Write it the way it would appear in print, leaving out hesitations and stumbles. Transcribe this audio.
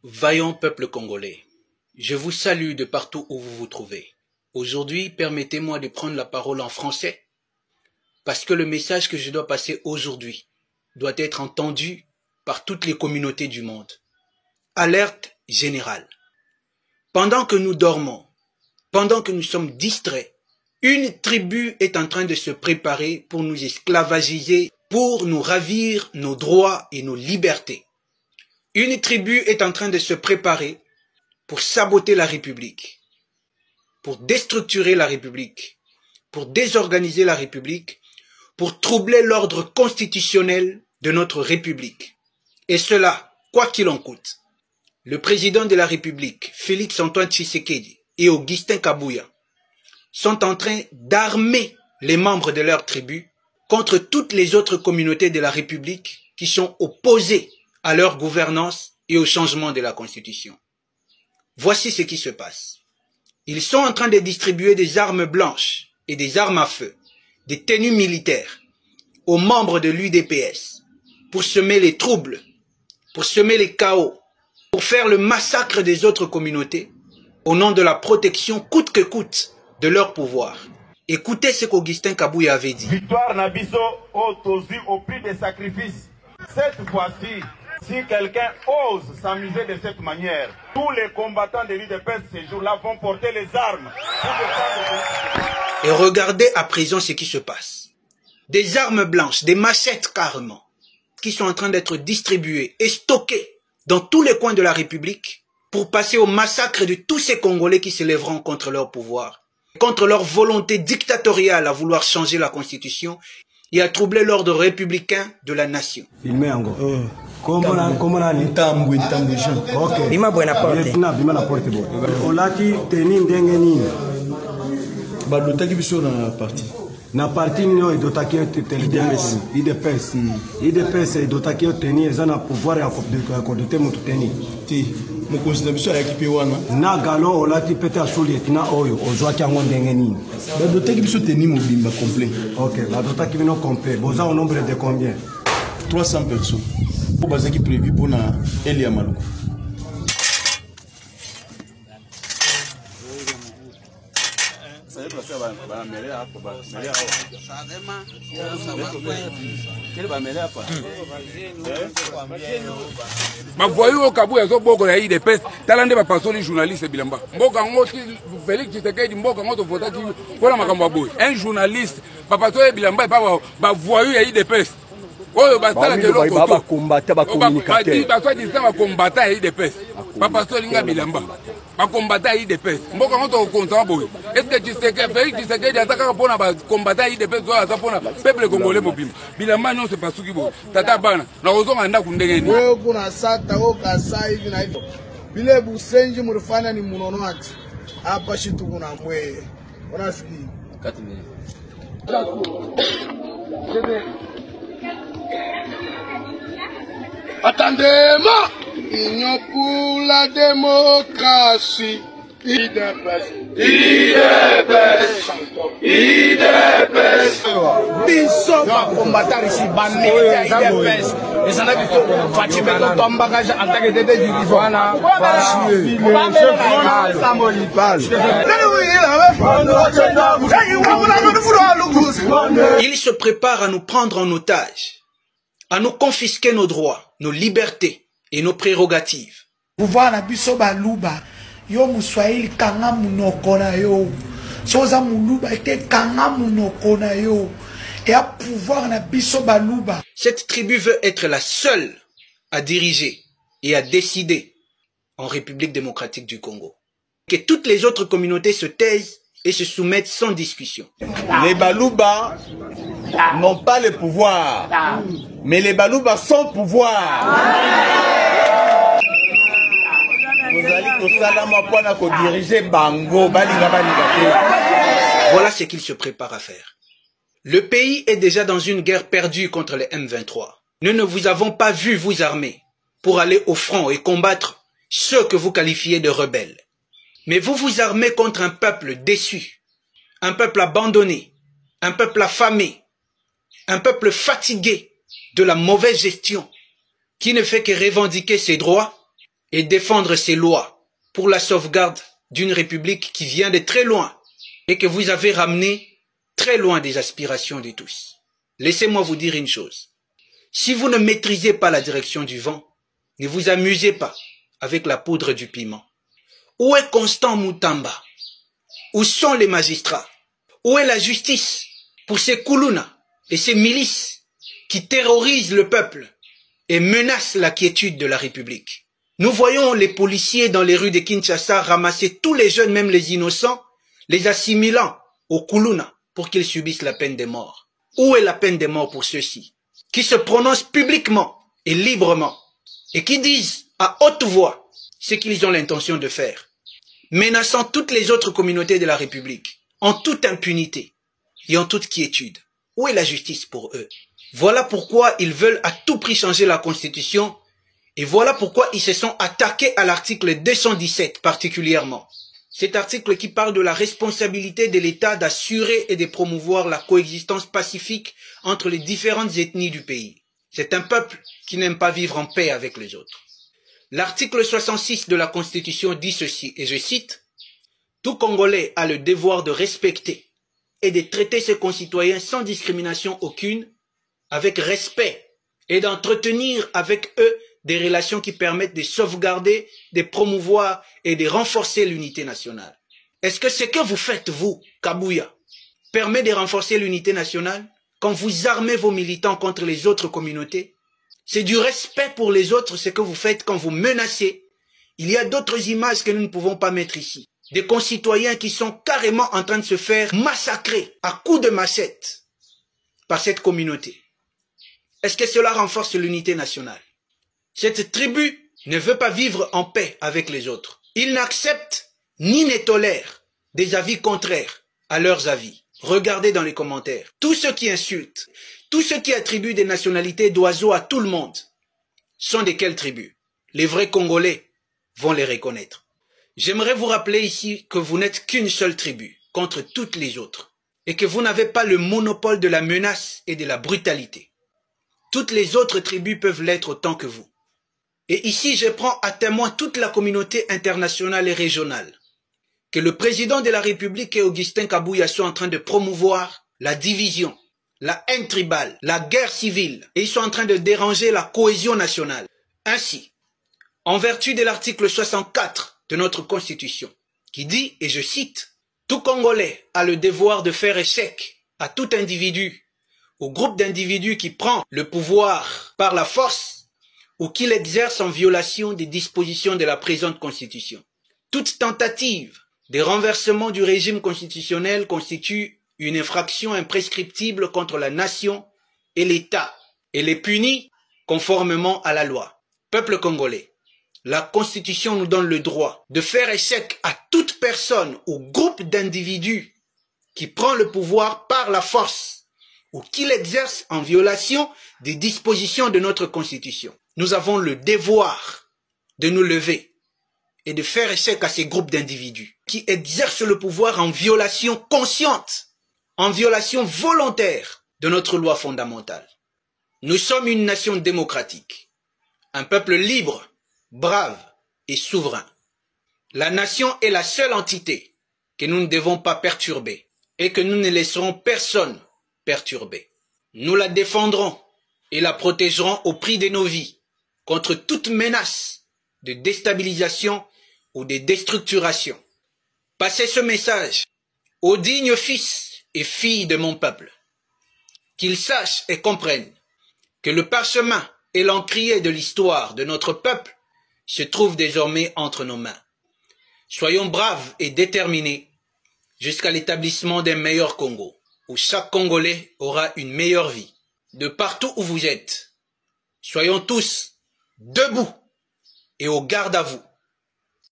Vaillant peuple congolais, je vous salue de partout où vous vous trouvez. Aujourd'hui, permettez-moi de prendre la parole en français, parce que le message que je dois passer aujourd'hui doit être entendu par toutes les communautés du monde. Alerte générale. Pendant que nous dormons, pendant que nous sommes distraits, une tribu est en train de se préparer pour nous esclavagiser, pour nous ravir nos droits et nos libertés. Une tribu est en train de se préparer pour saboter la République, pour déstructurer la République, pour désorganiser la République, pour troubler l'ordre constitutionnel de notre République. Et cela, quoi qu'il en coûte. Le président de la République, Félix Antoine Tshisekedi et Augustin Kabouya, sont en train d'armer les membres de leur tribu contre toutes les autres communautés de la République qui sont opposées à leur gouvernance et au changement de la Constitution. Voici ce qui se passe. Ils sont en train de distribuer des armes blanches et des armes à feu, des tenues militaires aux membres de l'UDPS pour semer les troubles, pour semer les chaos, pour faire le massacre des autres communautés au nom de la protection coûte que coûte de leur pouvoir. Écoutez ce qu'Augustin Kabouya avait dit. Victoire Nabiso au prix des sacrifices. Cette fois-ci, si quelqu'un ose s'amuser de cette manière, tous les combattants de l'UDPS ces jours-là vont porter les armes. Et regardez à présent ce qui se passe. Des armes blanches, des machettes carrément, qui sont en train d'être distribuées et stockées dans tous les coins de la République pour passer au massacre de tous ces Congolais qui se lèveront contre leur pouvoir, contre leur volonté dictatoriale à vouloir changer la Constitution et à troubler l'ordre républicain de la nation. Filmé encore. Comment on ntambu Jean. OK. Bima buena porte. Bima la porte bo. On l'a dit tenir ndenge nini. Ba dotaki biso na parti. Na parti no idotaki IDPS idotaki tenir za na pouvoir ya kodete mutu tenir. Ti mokonzi biso ya kipe wana. Na galon on l'a dit peut-être asuli tina oyo ozwaki yango ndenge nini. Ba dotaki biso tenir mobimba complet. OK, ba dotaki bino complet. Boza au nombre de combien? 300 personnes. Pour bazaki prévu pour na Elia Maluku. Mavoyou au Kabouya zo boko na IDPS talande ba pasoli journaliste bilamba mboka ngoti Félix Tshisekedi mboka ngoto vota ki fola makambo aboy un journaliste ba pasoli bilamba ba voyou ya IDPS oyo basala ke loko ba combattre ba communicateur ba soit disant ba combattre ya IDPS ba pasoli nga bilamba ba combattre ya IDPS mboka ngoto konta boy est-ce que Tshisekedi Félix Tshisekedi ataka pona ba combattre ya IDPS zo ata pona peuple congolais mobimba bilamba non se pasuki boy tata bana na ozonga nda kundengeni wewe kuna sata okasa hivi na hivyo bile busenji murifanya ni munono ati hapa shitu kuna mwe unasikia kati ni attendez-moi union pour la démocratie IDPS biso combattant ici bamete IDPS ezana biso Fatima tombaka en tant que tête dirigeant Il se prépare à nous prendre en otage, à nous confisquer nos droits, nos libertés et nos prérogatives. pouvoir na biso baluba yo muswahili kanga munoko na yo soza muluba ete kanga munoko na yo et à pouvoir na biso baluba. Cette tribu veut être la seule à diriger et à décider en République démocratique du Congo. Que toutes les autres communautés se taisent et se soumettent sans discussion. Les Balouba n'ont pas le pouvoir, mais les Balouba sont pouvoir. Voilà ce qu'il se prépare à faire. Le pays est déjà dans une guerre perdue contre les M23. Nous ne vous avons pas vu vous armer pour aller au front et combattre ceux que vous qualifiez de rebelles. Mais vous vous armez contre un peuple déçu, un peuple abandonné, un peuple affamé, un peuple fatigué de la mauvaise gestion qui ne fait que revendiquer ses droits et défendre ces lois pour la sauvegarde d'une république qui vient de très loin et que vous avez ramené très loin des aspirations de tous. Laissez-moi vous dire une chose. Si vous ne maîtrisez pas la direction du vent, ne vous amusez pas avec la poudre du piment. Où est Constant Mutamba? Où sont les magistrats? Où est la justice pour ces Koulouna et ces milices qui terrorisent le peuple et menacent la quiétude de la République? Nous voyons les policiers dans les rues de Kinshasa ramasser tous les jeunes, même les innocents, les assimilant aux Koulouna pour qu'ils subissent la peine de mort. Où est la peine de mort pour ceux-ci qui se prononcent publiquement et librement et qui disent à haute voix ce qu'ils ont l'intention de faire, menaçant toutes les autres communautés de la République, en toute impunité et en toute quiétude? Où est la justice pour eux? Voilà pourquoi ils veulent à tout prix changer la Constitution et voilà pourquoi ils se sont attaqués à l'article 217 particulièrement. Cet article qui parle de la responsabilité de l'État d'assurer et de promouvoir la coexistence pacifique entre les différentes ethnies du pays. C'est un peuple qui n'aime pas vivre en paix avec les autres. L'article 66 de la Constitution dit ceci, et je cite, « Tout Congolais a le devoir de respecter et de traiter ses concitoyens sans discrimination aucune, avec respect, et d'entretenir avec eux des relations qui permettent de sauvegarder, de promouvoir et de renforcer l'unité nationale. » Est-ce que ce que vous faites, vous, Kabuya, permet de renforcer l'unité nationale quand vous armez vos militants contre les autres communautés? C'est du respect pour les autres ce que vous faites quand vous menacez. Il y a d'autres images que nous ne pouvons pas mettre ici. Des concitoyens qui sont carrément en train de se faire massacrer à coups de machette par cette communauté. Est-ce que cela renforce l'unité nationale? Cette tribu ne veut pas vivre en paix avec les autres. Ils n'acceptent ni ne tolèrent des avis contraires à leurs avis. Regardez dans les commentaires. Tous ceux qui insultent, tous ceux qui attribuent des nationalités d'oiseaux à tout le monde sont de quelle tribu? Les vrais Congolais vont les reconnaître. J'aimerais vous rappeler ici que vous n'êtes qu'une seule tribu contre toutes les autres et que vous n'avez pas le monopole de la menace et de la brutalité. Toutes les autres tribus peuvent l'être autant que vous. Et ici, je prends à témoin toute la communauté internationale et régionale que le président de la République et Augustin Kabuya sont en train de promouvoir la division, la haine tribale, la guerre civile, et ils sont en train de déranger la cohésion nationale. Ainsi, en vertu de l'article 64 de notre Constitution, qui dit, et je cite, « Tout Congolais a le devoir de faire échec à tout individu ou groupe d'individus qui prend le pouvoir par la force ou qui l'exerce en violation des dispositions de la présente Constitution. Toute tentative de renversement du régime constitutionnel constitue une infraction imprescriptible contre la nation et l'État et les punit conformément à la loi. Peuple congolais, la Constitution nous donne le droit de faire échec à toute personne ou groupe d'individus qui prend le pouvoir par la force ou qui l'exerce en violation des dispositions de notre Constitution. Nous avons le devoir de nous lever et de faire échec à ces groupes d'individus qui exercent le pouvoir en violation consciente, en violation volontaire de notre loi fondamentale. Nous sommes une nation démocratique, un peuple libre, brave et souverain. La nation est la seule entité que nous ne devons pas perturber et que nous ne laisserons personne perturber. Nous la défendrons et la protégerons au prix de nos vies contre toute menace de déstabilisation ou de déstructuration. Passez ce message aux dignes fils et filles de mon peuple, qu'ils sachent et comprennent que le parchemin et l'encrier de l'histoire de notre peuple se trouve désormais entre nos mains. Soyons braves et déterminés jusqu'à l'établissement d'un meilleur Congo, où chaque Congolais aura une meilleure vie. De partout où vous êtes, soyons tous debout et au garde à vous.